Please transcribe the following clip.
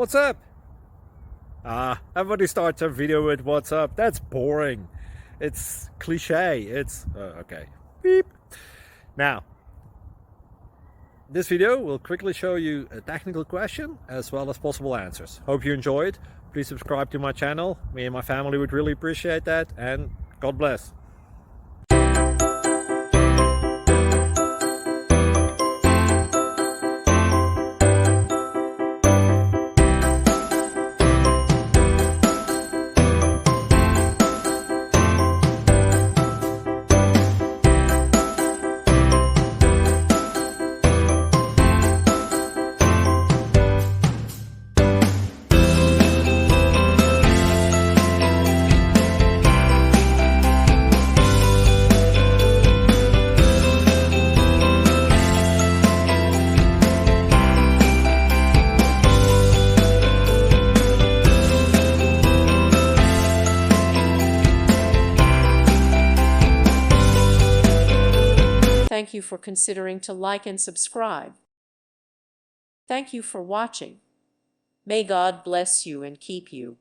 What's up? Everybody starts a video with what's up. That's boring. It's cliche. It's okay. Beep. Now, this video will quickly show you a technical question as well as possible answers. Hope you enjoyed. Please subscribe to my channel. Me and my family would really appreciate that, and God bless. Thank you for considering to like and subscribe. Thank you for watching. May God bless you and keep you.